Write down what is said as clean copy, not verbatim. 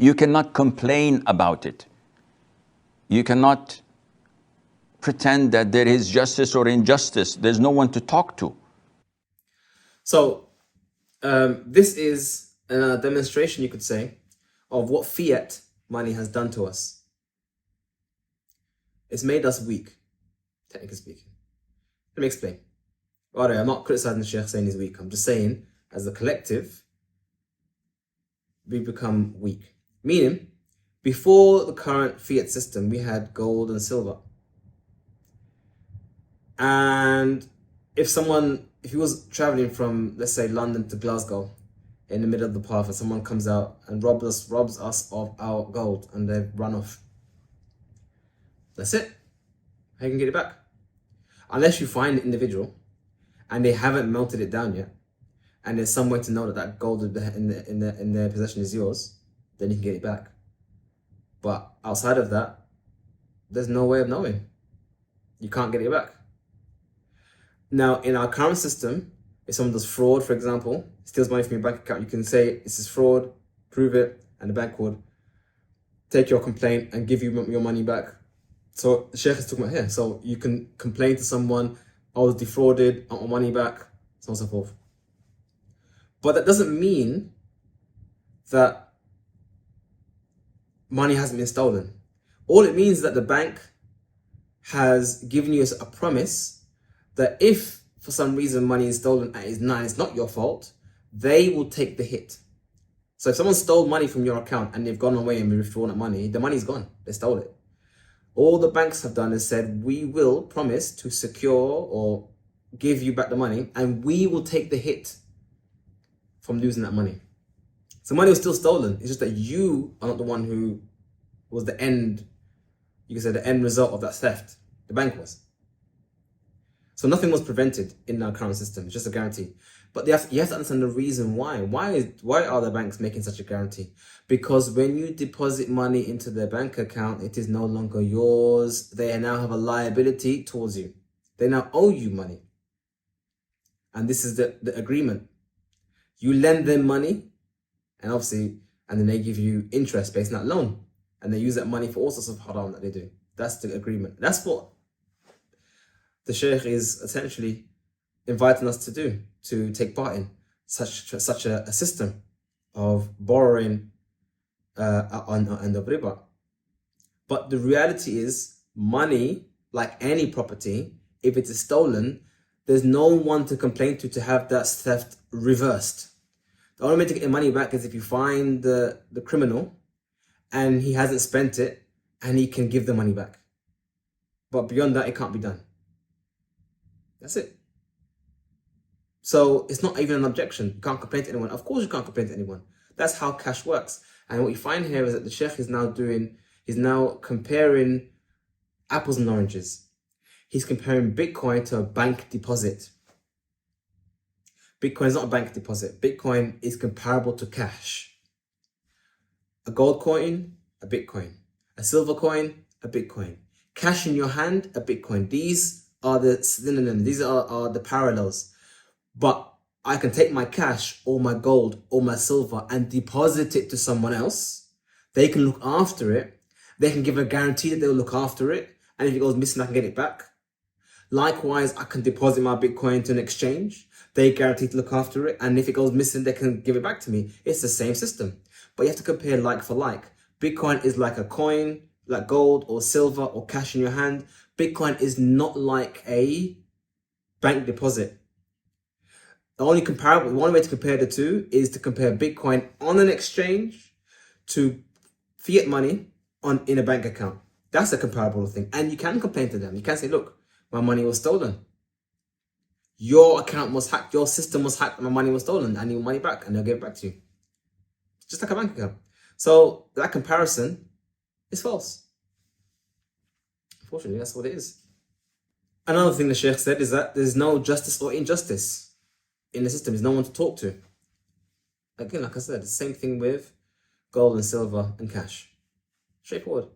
you cannot complain about it. You cannot pretend that there is justice or injustice. There's no one to talk to. So this is a demonstration, you could say, of what fiat money has done to us. It's made us weak, technically speaking. Let me explain. Alright, I'm not criticizing the Shaykh saying he's weak. I'm just saying, as a collective, we become weak. Meaning, before the current fiat system, we had gold and silver. And if he was traveling from, let's say, London to Glasgow in the middle of the path, and someone comes out and robs us of our gold and they run off, that's it. How you can get it back? Unless you find the individual and they haven't melted it down yet, and there's some way to know that that gold in their possession is yours, then you can get it back. But outside of that, there's no way of knowing. You can't get it back. Now, in our current system, if someone does fraud, for example, steals money from your bank account, you can say this is fraud, prove it, and the bank would take your complaint and give you your money back. So the Shaykh is talking about here. So you can complain to someone, I was defrauded, I want my money back, so on and so forth. But that doesn't mean that money hasn't been stolen. All it means is that the bank has given you a promise that if for some reason money is stolen and it's not your fault, they will take the hit. So if someone stole money from your account and they've gone away and withdrawn that money, the money's gone. They stole it. All the banks have done is said, we will promise to secure or give you back the money and we will take the hit from losing that money. So money was still stolen. It's just that you are not the one who was the end, you can say the end result of that theft. The bank was. So nothing was prevented in our current system. It's just a guarantee. But you have to understand the reason why. Why are the banks making such a guarantee? Because when you deposit money into their bank account, it is no longer yours. They now have a liability towards you. They now owe you money. And this is the agreement. You lend them money, and then they give you interest based on that loan. And they use that money for all sorts of haram that they do. That's the agreement. That's what the Shaykh is essentially inviting us to do, to take part in such a system of borrowing and of riba. But the reality is, money, like any property, if it is stolen, there's no one to complain to have that theft reversed. The only way to get your money back is if you find the criminal and he hasn't spent it and he can give the money back. But beyond that, it can't be done. That's it. So it's not even an objection. You can't complain to anyone. Of course you can't complain to anyone. That's how cash works. And what you find here is that the Shaykh is now comparing apples and oranges. He's comparing Bitcoin to a bank deposit. Bitcoin is not a bank deposit. Bitcoin is comparable to cash. A gold coin, a Bitcoin. A silver coin, a Bitcoin. Cash in your hand, a Bitcoin. These are the synonyms. These are the parallels. But I can take my cash or my gold or my silver and deposit it to someone else. They can look after it. They can give a guarantee that they'll look after it. And if it goes missing, I can get it back. Likewise, I can deposit my Bitcoin to an exchange. They guarantee to look after it. And if it goes missing, they can give it back to me. It's the same system. But you have to compare like for like. Bitcoin is like a coin, like gold or silver or cash in your hand. Bitcoin is not like a bank deposit. The only way to compare the two is to compare Bitcoin on an exchange to fiat money in a bank account. That's a comparable thing. And you can complain to them. You can say, look, my money was stolen. Your account was hacked. Your system was hacked. My money was stolen. I need my money back. And they'll give it back to you. Just like a bank account. So that comparison is false. Unfortunately, that's what it is. Another thing the Shaykh said is that there's no justice or injustice in the system. There's no one to talk to. Again, like I said, the same thing with gold and silver and cash. Straightforward.